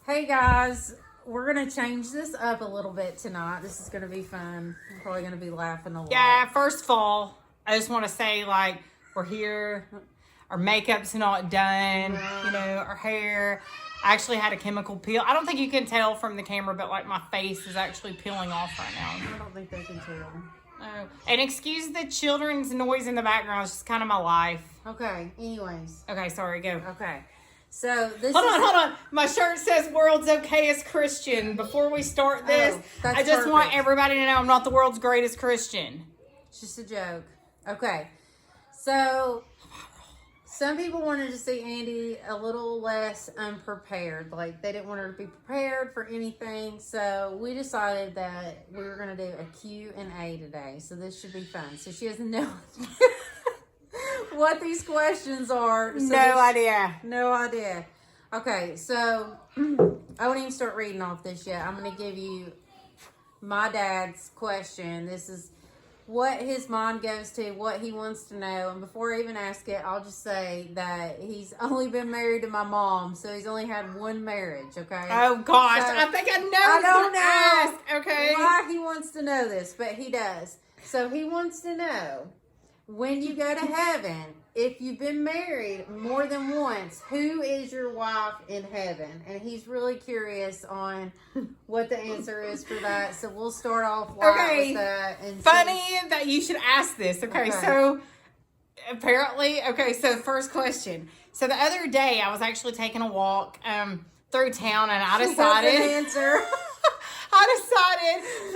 Hey guys, we're going to change this up a little bit tonight. This is going to be fun. I'm probably going to be laughing a lot. Yeah, first of all, I just want to say, like, we're here. Our makeup's not done. You know, our hair. I actually had a chemical peel. I don't think you can tell from the camera, but, like, my face is actually peeling off right now. I don't think they can tell. Oh. And excuse the children's noise in the background. It's just kind of my life. Okay, anyways. Okay, sorry, go. Okay. So this Hold on. My shirt says world's okayest Christian. Before we start this, I just want everybody to know I'm not the world's greatest Christian. It's just a joke. Okay. So some people wanted to see Andi a little less unprepared. Like they didn't want her to be prepared for anything. So we decided that we were going to do a Q&A today. So this should be fun. So she doesn't know what these questions are. So no idea. No idea. Okay, so I won't even start reading off this yet. I'm going to give you my dad's question. This is what his mind goes to, what he wants to know. And before I even ask it, I'll just say that he's only been married to my mom, so he's only had one marriage, okay? Oh, gosh. So, I think I know. I don't know ask, okay? why he wants to know this, but he does. So he wants to know, when you go to heaven, if you've been married more than once, who is your wife in heaven? And he's really curious on what the answer is for that. So we'll start off with that. And funny that you should ask this. Okay, so apparently, so first question. So the other day I was actually taking a walk through town and I decided that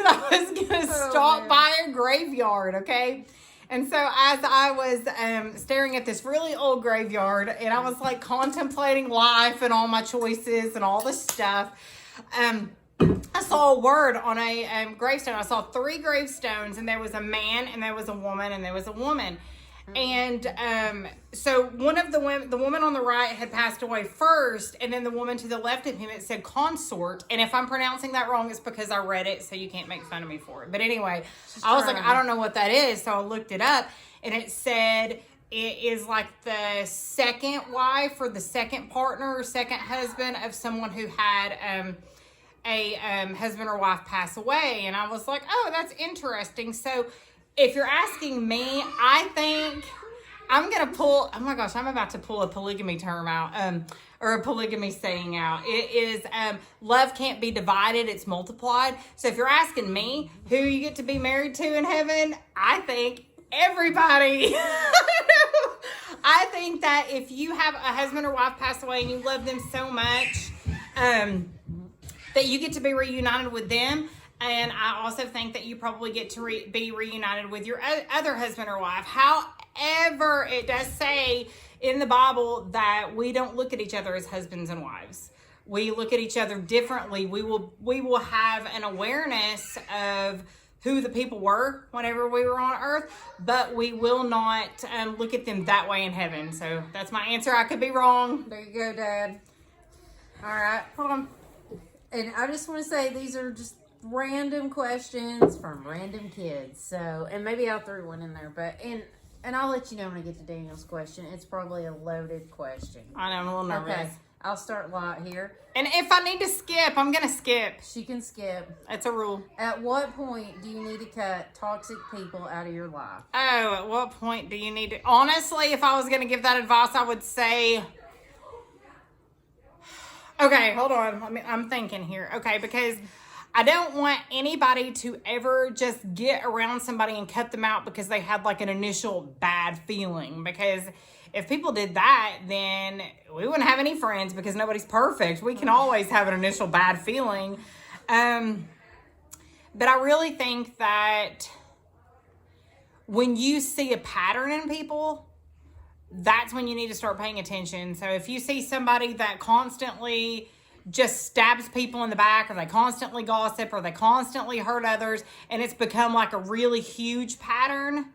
I was going to stop by a graveyard, okay? And so as I was staring at this really old graveyard and I was like contemplating life and all my choices and all this stuff, I saw a word on a gravestone. I saw 3 gravestones and there was a man and there was a woman and there was a woman. And so one of the woman on the right had passed away first, and then the woman to the left of him, it said consort. And if I'm pronouncing that wrong, it's because I read it, so you can't make fun of me for it. But anyway, I was like, I don't know what that is, so I looked it up, and it said it is like the second wife or the second partner or second husband of someone who had a husband or wife pass away. And I was like, oh, that's interesting. So if you're asking me, I think I'm going to pull, oh my gosh, I'm about to pull a polygamy term out, or a polygamy saying out. It is, love can't be divided, it's multiplied. So if you're asking me who you get to be married to in heaven, I think everybody. I think that if you have a husband or wife pass away and you love them so much, that you get to be reunited with them. And I also think that you probably get to be reunited with your other husband or wife. However, it does say in the Bible that we don't look at each other as husbands and wives. We look at each other differently. We will have an awareness of who the people were whenever we were on earth, but we will not look at them that way in heaven. So that's my answer. I could be wrong. There you go, Dad. All right. Hold on. And I just want to say these are just random questions from random kids. So, and maybe I'll throw one in there, but and I'll let you know when I get to Daniel's question. It's probably a loaded question. I know, I'm a little nervous. Okay, I'll start light here. And if I need to skip, I'm going to skip. She can skip. It's a rule. At what point do you need to cut toxic people out of your life? Oh, at what point do you need to? Honestly, if I was going to give that advice, I would say, okay, hold on. I'm thinking here. Okay, because I don't want anybody to ever just get around somebody and cut them out because they had like an initial bad feeling. Because if people did that, then we wouldn't have any friends because nobody's perfect. We can always have an initial bad feeling. But I really think that when you see a pattern in people, that's when you need to start paying attention. So if you see somebody that constantly just stabs people in the back, or they constantly gossip, or they constantly hurt others, and it's become like a really huge pattern,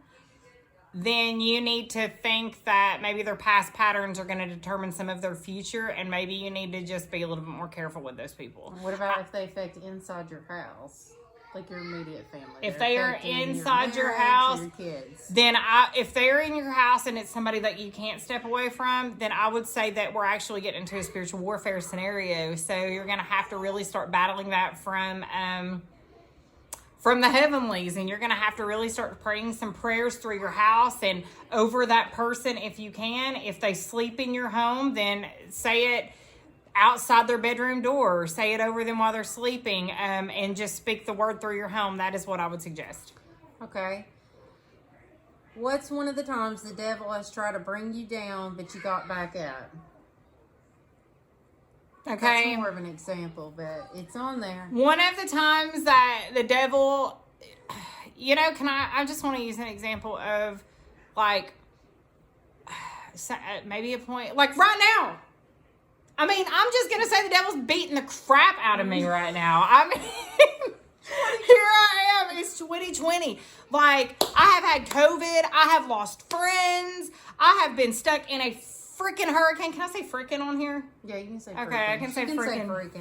then you need to think that maybe their past patterns are going to determine some of their future, and maybe you need to just be a little bit more careful with those people. What about if they affect inside your house? Like your immediate family. If they are affecting inside your marriage house, or your kids. then if they're in your house and it's somebody that you can't step away from, then I would say that we're actually getting into a spiritual warfare scenario. So you're going to have to really start battling that from the heavenlies, and you're going to have to really start praying some prayers through your house and over that person if you can. If they sleep in your home, then say it outside their bedroom door, or say it over them while they're sleeping, and just speak the word through your home. That is what I would suggest. Okay. What's one of the times the devil has tried to bring you down, but you got back up? Okay. That's more of an example, but it's on there. One of the times that the devil, I just want to use an example of, like, maybe a point, like right now. I mean, I'm just going to say the devil's beating the crap out of me right now. I mean, here I am. It's 2020. Like, I have had COVID. I have lost friends. I have been stuck in a freaking hurricane. Can I say freaking on here? Yeah, you can say freaking. Okay, I can say you can freaking. Say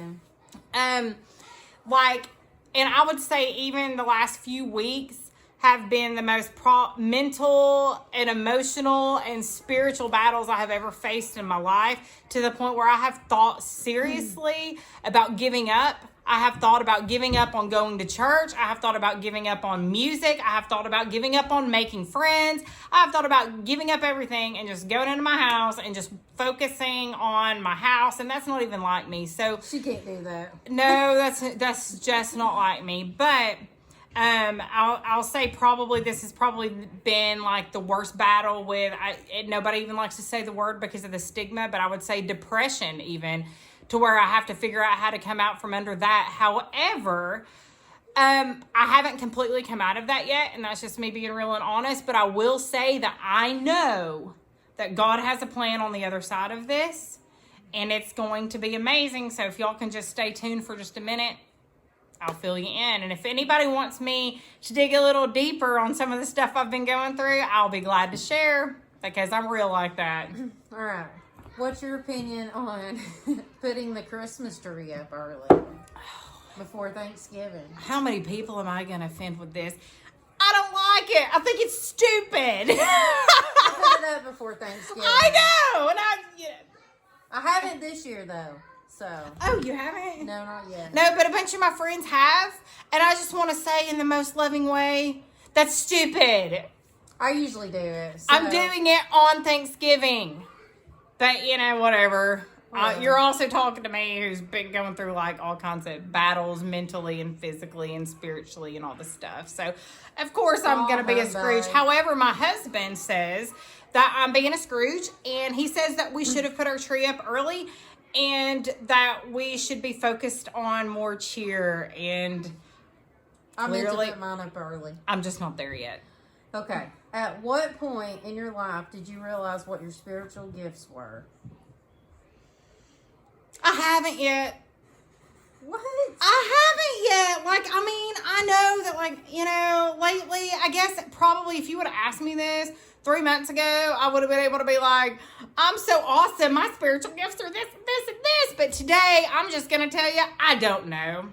freaking. And I would say even the last few weeks have been the most mental and emotional and spiritual battles I have ever faced in my life, to the point where I have thought seriously about giving up. I have thought about giving up on going to church. I have thought about giving up on music. I have thought about giving up on making friends. I have thought about giving up everything and just going into my house and just focusing on my house. And that's not even like me. So she can't do that. No, that's just not like me. But I'll say probably this has probably been like the worst battle with, nobody even likes to say the word because of the stigma, but I would say depression even, to where I have to figure out how to come out from under that. However, I haven't completely come out of that yet, and that's just me being real and honest, but I will say that I know that God has a plan on the other side of this, and it's going to be amazing. So if y'all can just stay tuned for just a minute, I'll fill you in. And if anybody wants me to dig a little deeper on some of the stuff I've been going through, I'll be glad to share, because I'm real like that. All right. What's your opinion on putting the Christmas tree up early before Thanksgiving? How many people am I going to offend with this? I don't like it. I think it's stupid. I put it up before Thanksgiving. I know. And I haven't this year, though. So. Oh, you haven't? No, not yet. No, but a bunch of my friends have. And I just want to say in the most loving way, that's stupid. I usually do it. So. I'm doing it on Thanksgiving. But, whatever. You're also talking to me, who's been going through like all kinds of battles mentally and physically and spiritually and all this stuff. So, of course, I'm going to be a Scrooge. However, my husband says that I'm being a Scrooge, and he says that we should have put our tree up early, and that we should be focused on more cheer. And I meant to put mine up early. I'm just not there yet. Okay. At what point in your life did you realize what your spiritual gifts were? I haven't yet. What? I haven't yet. Like, I mean, I know that, lately, I guess probably if you would have asked me this 3 months ago, I would have been able to be like, I'm so awesome. My spiritual gifts are this, this, and this. But today, I'm just going to tell you, I don't know.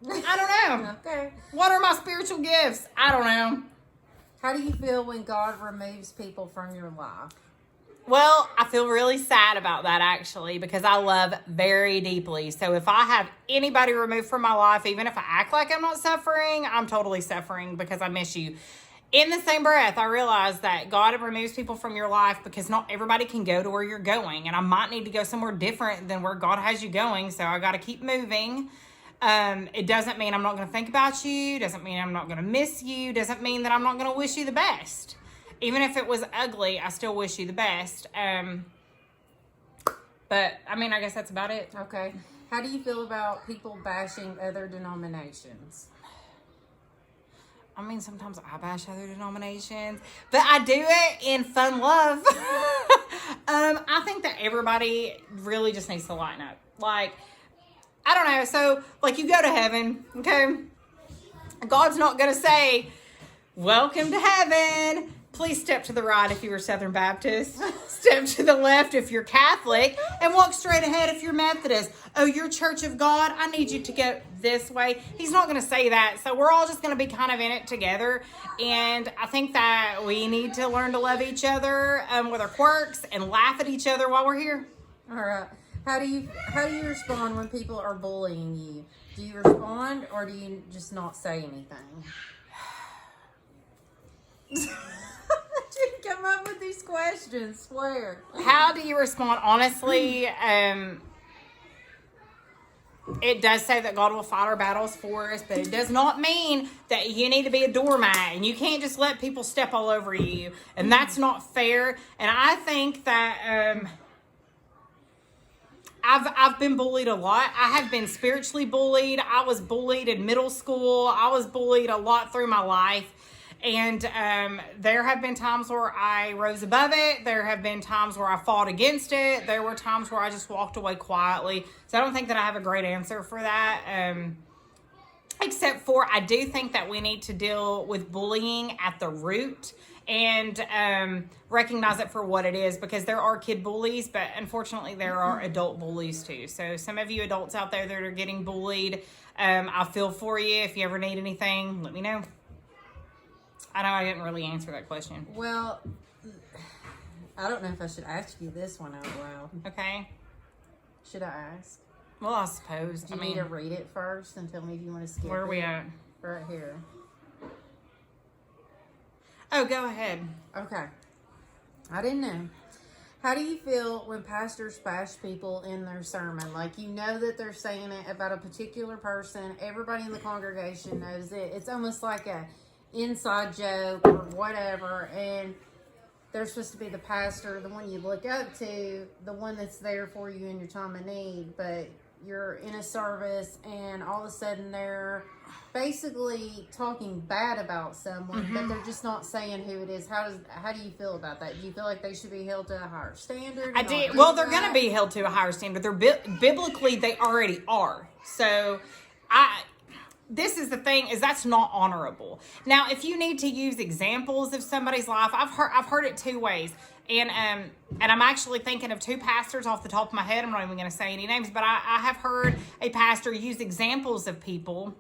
I don't know. Okay. What are my spiritual gifts? I don't know. How do you feel when God removes people from your life? Well, I feel really sad about that, actually, because I love very deeply. So if I have anybody removed from my life, even if I act like I'm not suffering, I'm totally suffering because I miss you. In the same breath, I realize that God removes people from your life because not everybody can go to where you're going. And I might need to go somewhere different than where God has you going. So I got to keep moving. It doesn't mean I'm not going to think about you. Doesn't mean I'm not going to miss you. Doesn't mean that I'm not going to wish you the best. Even if it was ugly, I still wish you the best. But, I mean, I guess that's about it. Okay. How do you feel about people bashing other denominations? I mean, sometimes I bash other denominations, but I do it in fun love. I think that everybody really just needs to lighten up. Like, I don't know. So, like, you go to heaven, okay? God's not going to say, welcome to heaven. Please step to the right if you're Southern Baptist. Step to the left if you're Catholic. And walk straight ahead if you're Methodist. Oh, you're Church of God? I need you to go this way. He's not going to say that. So we're all just going to be kind of in it together. And I think that we need to learn to love each other with our quirks and laugh at each other while we're here. All right. How do you respond when people are bullying you? Do you respond or do you just not say anything? Didn't come up with these questions, swear. How do you respond? Honestly, it does say that God will fight our battles for us, but it does not mean that you need to be a doormat and you can't just let people step all over you. And that's not fair. And I think that I've been bullied a lot. I have been spiritually bullied. I was bullied in middle school. I was bullied a lot through my life. And there have been times where I rose above it. There have been times where I fought against it. There were times where I just walked away quietly. So I don't think that I have a great answer for that. Except for I do think that we need to deal with bullying at the root and recognize it for what it is, because there are kid bullies, but unfortunately there are adult bullies too. So some of you adults out there that are getting bullied, I feel for you. If you ever need anything, let me know. I know I didn't really answer that question. Well, I don't know if I should ask you this one out loud. Okay. Should I ask? Well, I suppose. Do you need to read it first and tell me if you want to skip it? Where are we at? Right here. Oh, go ahead. Okay. I didn't know. How do you feel when pastors bash people in their sermon? Like, you know that they're saying it about a particular person. Everybody in the congregation knows it. It's almost like a inside joke or whatever, and they're supposed to be the pastor, the one you look up to, the one that's there for you in your time of need, but you're in a service and all of a sudden they're basically talking bad about someone, but they're just not saying who it is. How do you feel about that? Do you feel like they should be held to a higher standard? I do. Well, they're going to be held to a higher standard. They're biblically, they already are. So this is the thing, is that's not honorable. Now, if you need to use examples of somebody's life, I've heard it two ways. And I'm actually thinking of two pastors off the top of my head. I'm not even going to say any names, but I have heard a pastor use examples of people